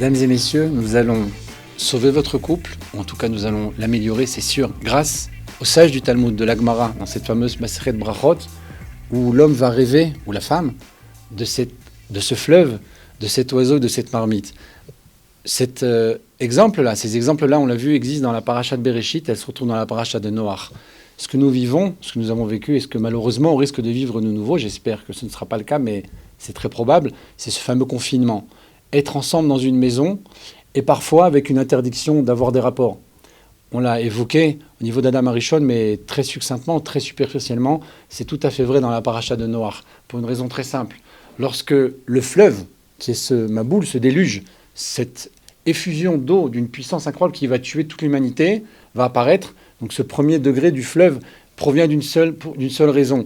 Mesdames et messieurs, nous allons sauver votre couple, ou en tout cas nous allons l'améliorer, c'est sûr, grâce au sage du Talmud, de l'Agmara, dans cette fameuse Maseret Brachot, où l'homme va rêver, ou la femme, de ce fleuve, de cet oiseau, de cette marmite. Ces exemples-là, on l'a vu, existent dans la paracha de Bereshit, elles se retrouvent dans la paracha de Noach. Ce que nous vivons, ce que nous avons vécu, et ce que malheureusement on risque de vivre de nouveau, j'espère que ce ne sera pas le cas, mais c'est très probable, c'est ce fameux confinement. Être ensemble dans une maison, et parfois avec une interdiction d'avoir des rapports. On l'a évoqué au niveau d'Adam Arishon, mais très succinctement, très superficiellement, c'est tout à fait vrai dans la paracha de Noach, pour une raison très simple. Lorsque le fleuve, qui est ce Maboul, ce déluge, cette effusion d'eau d'une puissance incroyable qui va tuer toute l'humanité, va apparaître. Donc ce premier degré du fleuve provient d'une seule raison.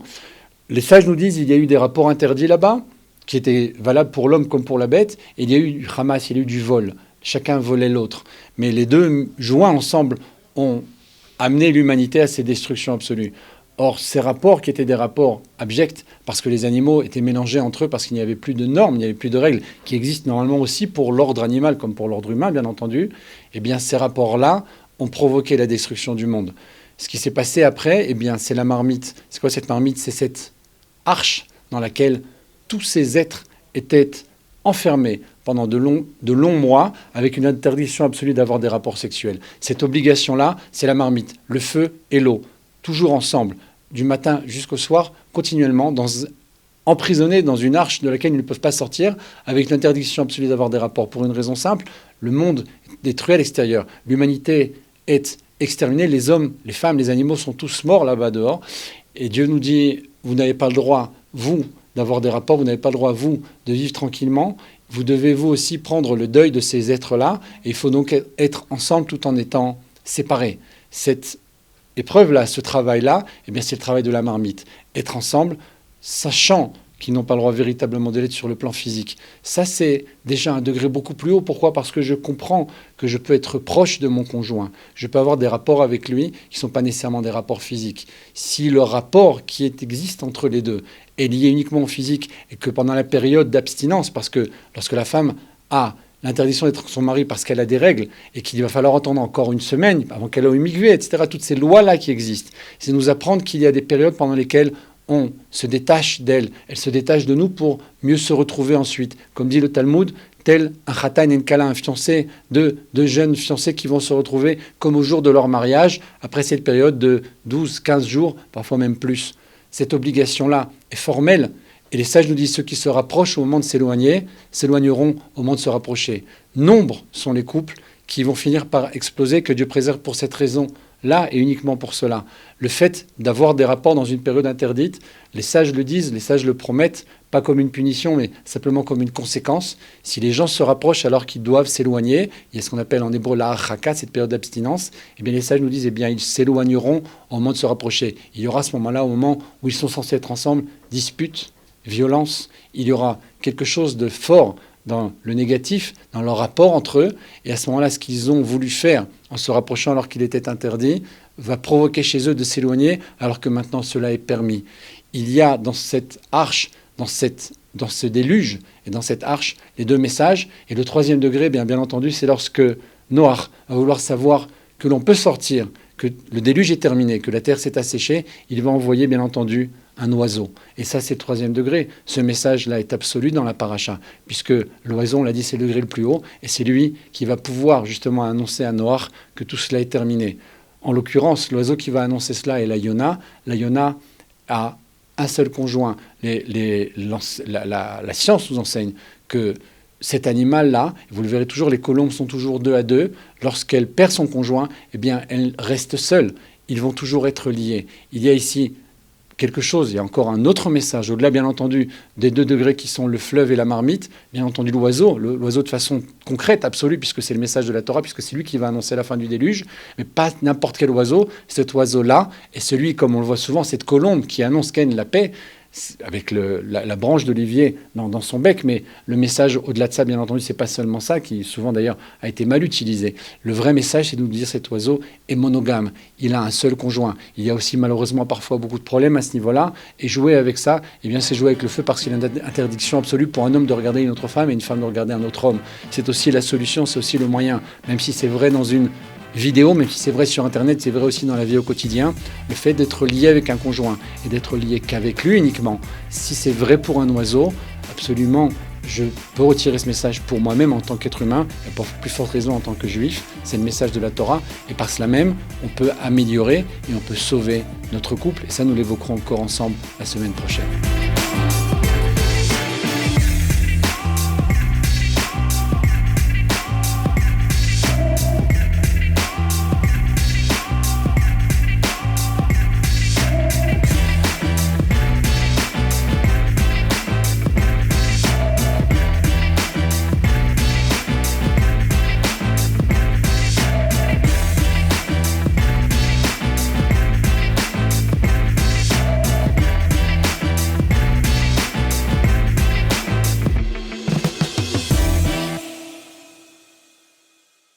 Les sages nous disent qu'il y a eu des rapports interdits là-bas, qui étaient valables pour l'homme comme pour la bête, et il y a eu du Hamas, il y a eu du vol. Chacun volait l'autre. Mais les deux, joints ensemble, ont amené l'humanité à ces destructions absolues. Or, ces rapports qui étaient des rapports abjects, parce que les animaux étaient mélangés entre eux, parce qu'il n'y avait plus de normes, il n'y avait plus de règles, qui existent normalement aussi pour l'ordre animal comme pour l'ordre humain, bien entendu, eh bien, ces rapports-là ont provoqué la destruction du monde. Ce qui s'est passé après, eh bien, c'est la marmite. C'est quoi cette marmite? C'est cette arche dans laquelle tous ces êtres étaient enfermés pendant de longs mois, avec une interdiction absolue d'avoir des rapports sexuels. Cette obligation-là, c'est la marmite, le feu et l'eau, toujours ensemble, du matin jusqu'au soir, continuellement, emprisonnés dans une arche de laquelle ils ne peuvent pas sortir, avec l'interdiction absolue d'avoir des rapports. Pour une raison simple, le monde est détruit à l'extérieur. L'humanité est exterminée, les hommes, les femmes, les animaux sont tous morts là-bas dehors. Et Dieu nous dit, vous n'avez pas le droit, vous, d'avoir des rapports, vous n'avez pas le droit, vous, de vivre tranquillement. Vous devez, vous aussi, prendre le deuil de ces êtres-là. Et il faut donc être ensemble tout en étant séparés. Cette épreuve-là, ce travail-là, eh bien, c'est le travail de la marmite. Être ensemble, sachant qu'ils n'ont pas le droit véritablement d'être sur le plan physique. Ça, c'est déjà un degré beaucoup plus haut. Pourquoi ? Parce que je comprends que je peux être proche de mon conjoint. Je peux avoir des rapports avec lui qui ne sont pas nécessairement des rapports physiques. Si le rapport qui existe entre les deux est lié uniquement au physique et que pendant la période d'abstinence, parce que lorsque la femme a l'interdiction d'être son mari parce qu'elle a des règles et qu'il va falloir attendre encore une semaine avant qu'elle ait immigré, etc., toutes ces lois-là qui existent, c'est nous apprendre qu'il y a des périodes pendant lesquelles on se détache d'elle, elle se détache de nous pour mieux se retrouver ensuite. Comme dit le Talmud, tel un chatan et une kala, un fiancé, deux jeunes fiancés qui vont se retrouver comme au jour de leur mariage, après cette période de 12, 15 jours, parfois même plus. Cette obligation-là est formelle, et les sages nous disent ceux qui se rapprochent au moment de s'éloigner, s'éloigneront au moment de se rapprocher. Nombre sont les couples qui vont finir par exploser, que Dieu préserve pour cette raison-là et uniquement pour cela. Le fait d'avoir des rapports dans une période interdite, les sages le disent, les sages le promettent, pas comme une punition, mais simplement comme une conséquence. Si les gens se rapprochent alors qu'ils doivent s'éloigner, il y a ce qu'on appelle en hébreu la haraka, cette période d'abstinence, eh bien les sages nous disent, eh bien ils s'éloigneront au moment de se rapprocher. Il y aura à ce moment-là, au moment où ils sont censés être ensemble, dispute, violence, il y aura quelque chose de fort dans le négatif, dans leur rapport entre eux, et à ce moment-là, ce qu'ils ont voulu faire en se rapprochant alors qu'il était interdit, va provoquer chez eux de s'éloigner alors que maintenant cela est permis. Il y a dans cette arche, dans ce déluge et dans cette arche, les deux messages, et le troisième degré, bien entendu, c'est lorsque Noach va vouloir savoir que l'on peut sortir, que le déluge est terminé, que la terre s'est asséchée, il va envoyer bien entendu un oiseau. Et ça, c'est le troisième degré. Ce message-là est absolu dans la paracha, puisque l'oiseau, on l'a dit, c'est le degré le plus haut, et c'est lui qui va pouvoir justement annoncer à Noach que tout cela est terminé. En l'occurrence, l'oiseau qui va annoncer cela est la Yona. La Yona a un seul conjoint. La science nous enseigne que cet animal-là, vous le verrez toujours, les colombes sont toujours 2 à 2. Lorsqu'elle perd son conjoint, eh bien, elle reste seule. Ils vont toujours être liés. Il y a ici quelque chose, il y a encore un autre message, au-delà bien entendu des 2 degrés qui sont le fleuve et la marmite, bien entendu l'oiseau de façon concrète, absolue, puisque c'est le message de la Torah, puisque c'est lui qui va annoncer la fin du déluge, mais pas n'importe quel oiseau, cet oiseau-là est celui, comme on le voit souvent, cette colombe qui annonce qu'elle la paix, avec la branche d'olivier dans son bec, mais le message au-delà de ça, bien entendu, c'est pas seulement ça, qui souvent d'ailleurs a été mal utilisé. Le vrai message, c'est de nous dire cet oiseau est monogame, il a un seul conjoint. Il y a aussi malheureusement parfois beaucoup de problèmes à ce niveau-là, et jouer avec ça, eh bien c'est jouer avec le feu parce qu'il y a une interdiction absolue pour un homme de regarder une autre femme et une femme de regarder un autre homme. C'est aussi la solution, c'est aussi le moyen, même si c'est vrai dans une vidéo, même si c'est vrai sur Internet, c'est vrai aussi dans la vie au quotidien, le fait d'être lié avec un conjoint et d'être lié qu'avec lui uniquement, si c'est vrai pour un oiseau, absolument, je peux retirer ce message pour moi-même en tant qu'être humain, et pour plus forte raison en tant que juif, c'est le message de la Torah, et par cela même, on peut améliorer et on peut sauver notre couple, et ça nous l'évoquerons encore ensemble la semaine prochaine.